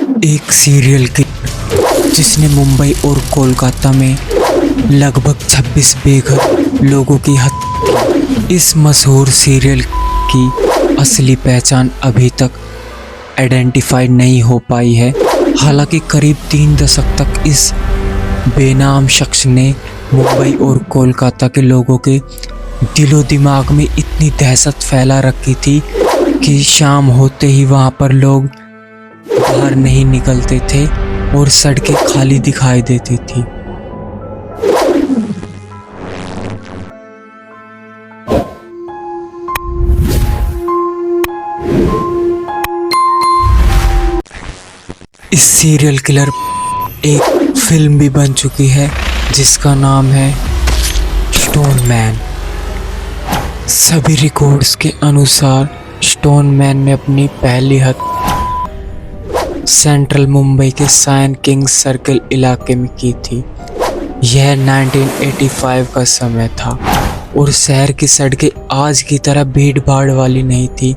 एक serial killer जिसने मुंबई और कोलकाता में लगभग 26 बेघर लोगों की हत्या की। इस मशहूर सीरियल की असली पहचान अभी तक आइडेंटिफाई नहीं हो पाई है। हालांकि करीब 3 दशक तक इस बेनाम शख्स ने मुंबई और कोलकाता के लोगों के दिलो दिमाग में इतनी दहशत फैला रखी थी कि शाम होते ही वहां पर लोग बाहर नहीं निकलते थे और सड़कें खाली दिखाई देती थी। इस सीरियल किलर एक फिल्म भी बन चुकी है जिसका नाम है स्टोन मैन। सभी रिकॉर्ड्स के अनुसार स्टोन मैन ने अपनी पहली हत्या सेंट्रल मुंबई के साइन किंग सर्कल इलाके में की थी। यह 1985 का समय था और शहर की सड़कें आज की तरह भीड़ भाड़ वाली नहीं थी,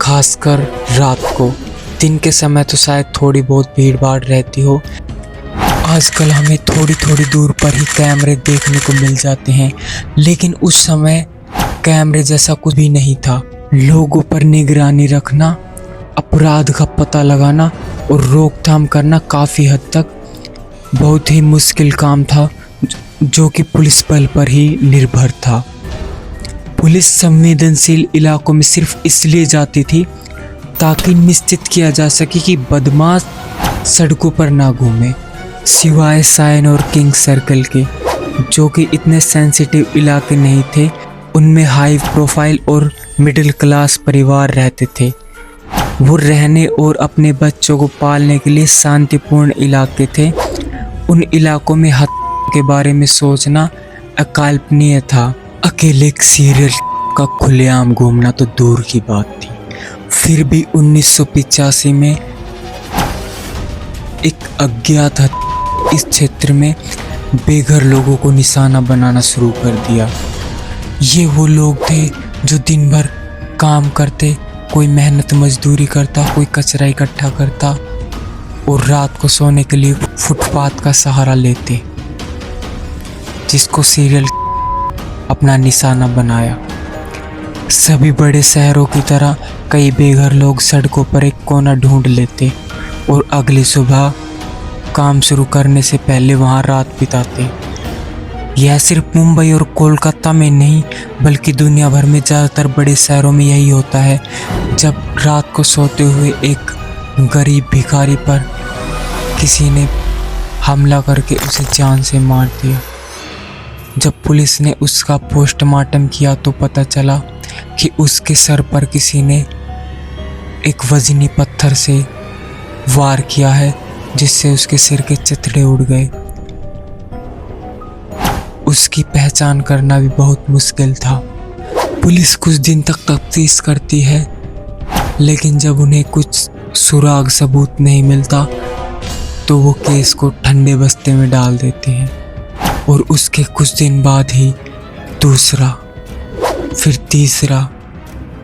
खासकर रात को। दिन के समय तो शायद थोड़ी बहुत भीड़ भाड़ रहती हो। आजकल हमें थोड़ी थोड़ी दूर पर ही कैमरे देखने को मिल जाते हैं, लेकिन उस समय कैमरे जैसा कुछ भी नहीं था। लोगों पर निगरानी रखना, अपराध का पता लगाना और रोकथाम करना काफ़ी हद तक बहुत ही मुश्किल काम था, जो कि पुलिस बल पर ही निर्भर था। पुलिस संवेदनशील इलाकों में सिर्फ इसलिए जाती थी ताकि निश्चित किया जा सके कि बदमाश सड़कों पर ना घूमे, सिवाय साइन और किंग सर्कल के, जो कि इतने सेंसिटिव इलाके नहीं थे। उनमें हाई प्रोफाइल और मिडिल क्लास परिवार रहते थे। वो रहने और अपने बच्चों को पालने के लिए शांतिपूर्ण इलाके थे। उन इलाकों में हत्या के बारे में सोचना अकल्पनीय था। अकेले एक सीरियल का खुलेआम घूमना तो दूर की बात थी। फिर भी 1985 में एक अज्ञात इस क्षेत्र में बेघर लोगों को निशाना बनाना शुरू कर दिया। ये वो लोग थे जो दिन भर काम करते, कोई मेहनत मजदूरी करता, कोई कचरा इकट्ठा करता और रात को सोने के लिए फुटपाथ का सहारा लेते, जिसको सीरियल अपना निशाना बनाया। सभी बड़े शहरों की तरह कई बेघर लोग सड़कों पर एक कोना ढूंढ लेते और अगली सुबह काम शुरू करने से पहले वहां रात बिताते। यह सिर्फ मुंबई और कोलकाता में नहीं बल्कि दुनिया भर में ज़्यादातर बड़े शहरों में यही होता है। जब रात को सोते हुए एक गरीब भिखारी पर किसी ने हमला करके उसे जान से मार दिया। जब पुलिस ने उसका पोस्टमार्टम किया तो पता चला कि उसके सर पर किसी ने एक वजनी पत्थर से वार किया है, जिससे उसके सिर के चिथड़े उड़ गए। उसकी पहचान करना भी बहुत मुश्किल था। पुलिस कुछ दिन तक तफ्तीश करती है, लेकिन जब उन्हें कुछ सुराग सबूत नहीं मिलता तो वो केस को ठंडे बस्ते में डाल देते हैं और उसके कुछ दिन बाद ही दूसरा, फिर तीसरा,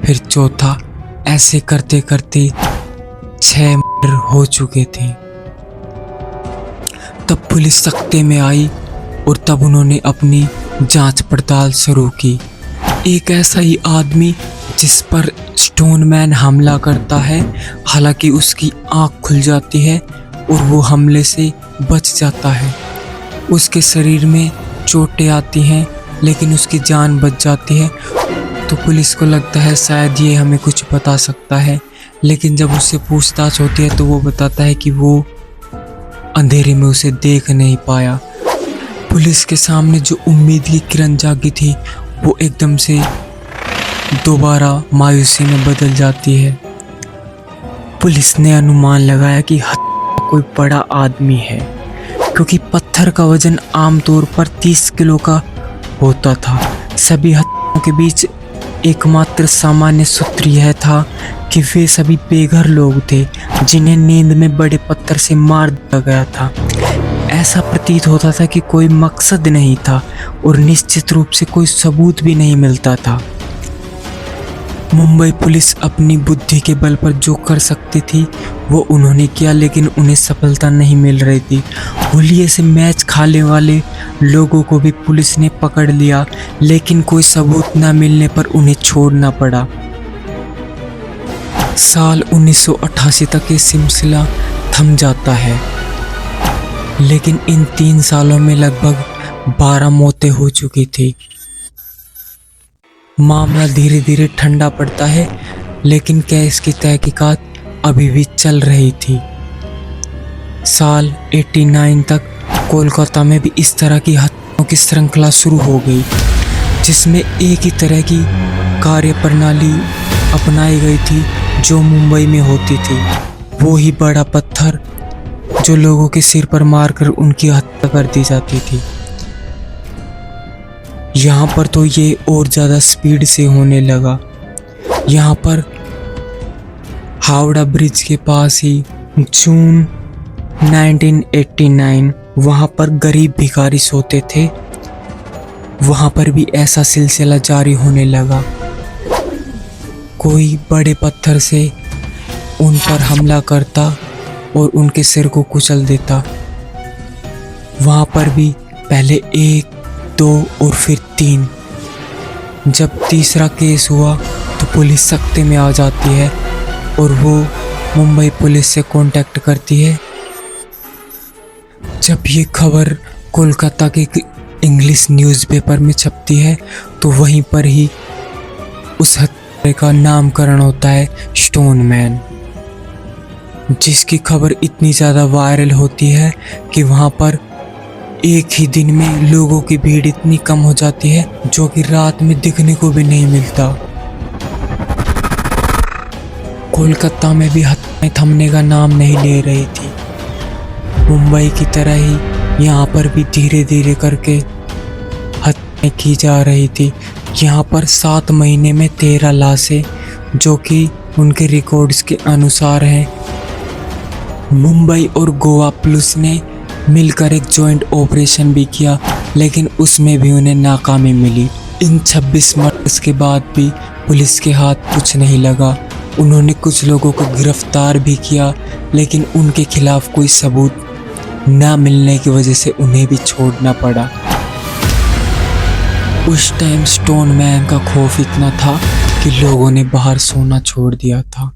फिर चौथा, ऐसे करते करते 6 मर्डर हो चुके थे। तब पुलिस सख्ते में आई और तब उन्होंने अपनी जांच पड़ताल शुरू की। एक ऐसा ही आदमी जिस पर स्टोन मैन हमला करता है, हालांकि उसकी आंख खुल जाती है और वो हमले से बच जाता है। उसके शरीर में चोटें आती हैं लेकिन उसकी जान बच जाती है। तो पुलिस को लगता है शायद ये हमें कुछ बता सकता है, लेकिन जब उससे पूछताछ होती है तो वो बताता है कि वो अंधेरे में उसे देख नहीं पाया। पुलिस के सामने जो उम्मीद की किरण जागी थी वो एकदम से दोबारा मायूसी में बदल जाती है। पुलिस ने अनुमान लगाया कि हत्या कोई बड़ा आदमी है, क्योंकि पत्थर का वजन आमतौर पर 30 किलो का होता था। सभी हत्याओं के बीच एकमात्र सामान्य सूत्र यह था कि वे सभी बेघर लोग थे जिन्हें नींद में बड़े पत्थर से मार दिया गया था। ऐसा प्रतीत होता था कि कोई मकसद नहीं था और निश्चित रूप से कोई सबूत भी नहीं मिलता था। मुंबई पुलिस अपनी बुद्धि के बल पर जो कर सकती थी वो उन्होंने किया, लेकिन उन्हें सफलता नहीं मिल रही थी। होलिये से मैच खाने वाले लोगों को भी पुलिस ने पकड़ लिया, लेकिन कोई सबूत न मिलने पर उन्हें छोड़ना पड़ा। साल 1988 तक ये सिलसिला थम जाता है, लेकिन इन 3 सालों में लगभग 12 मौतें हो चुकी थी। मामला धीरे धीरे ठंडा पड़ता है, लेकिन केस की तहकीकात अभी भी चल रही थी। साल 89 तक कोलकाता में भी इस तरह की हत्याओं की श्रृंखला शुरू हो गई, जिसमें एक ही तरह की कार्यप्रणाली अपनाई गई थी जो मुंबई में होती थी। वो ही बड़ा पत्थर जो लोगों के सिर पर मारकर उनकी हत्या कर दी जाती थी। यहाँ पर तो ये और ज़्यादा स्पीड से होने लगा। यहाँ पर हावड़ा ब्रिज के पास ही जून 1989 वहाँ पर गरीब भिखारी सोते थे। वहाँ पर भी ऐसा सिलसिला जारी होने लगा। कोई बड़े पत्थर से उन पर हमला करता और उनके सिर को कुचल देता। वहाँ पर भी पहले 1, 2 और फिर 3। जब तीसरा केस हुआ तो पुलिस सख्ते में आ जाती है और वो मुंबई पुलिस से कांटेक्ट करती है। जब ये खबर कोलकाता के इंग्लिश न्यूज़पेपर में छपती है तो वहीं पर ही उस हत्या का नामकरण होता है स्टोन मैन, जिसकी खबर इतनी ज़्यादा वायरल होती है कि वहाँ पर एक ही दिन में लोगों की भीड़ इतनी कम हो जाती है जो कि रात में दिखने को भी नहीं मिलता। कोलकाता में भी हत्याएं थमने का नाम नहीं ले रही थी। मुंबई की तरह ही यहाँ पर भी धीरे धीरे करके हत्याएं की जा रही थी। यहाँ पर 7 महीने में 13 लाशें, जो कि उनके रिकॉर्ड्स के अनुसार हैं। मुंबई और गोवा पुलिस ने मिलकर एक जॉइंट ऑपरेशन भी किया, लेकिन उसमें भी उन्हें नाकामी मिली। इन 26 मर्डर्स के बाद भी पुलिस के हाथ कुछ नहीं लगा। उन्होंने कुछ लोगों को गिरफ्तार भी किया, लेकिन उनके खिलाफ कोई सबूत ना मिलने की वजह से उन्हें भी छोड़ना पड़ा। उस टाइम स्टोन मैन का खौफ इतना था कि लोगों ने बाहर सोना छोड़ दिया था।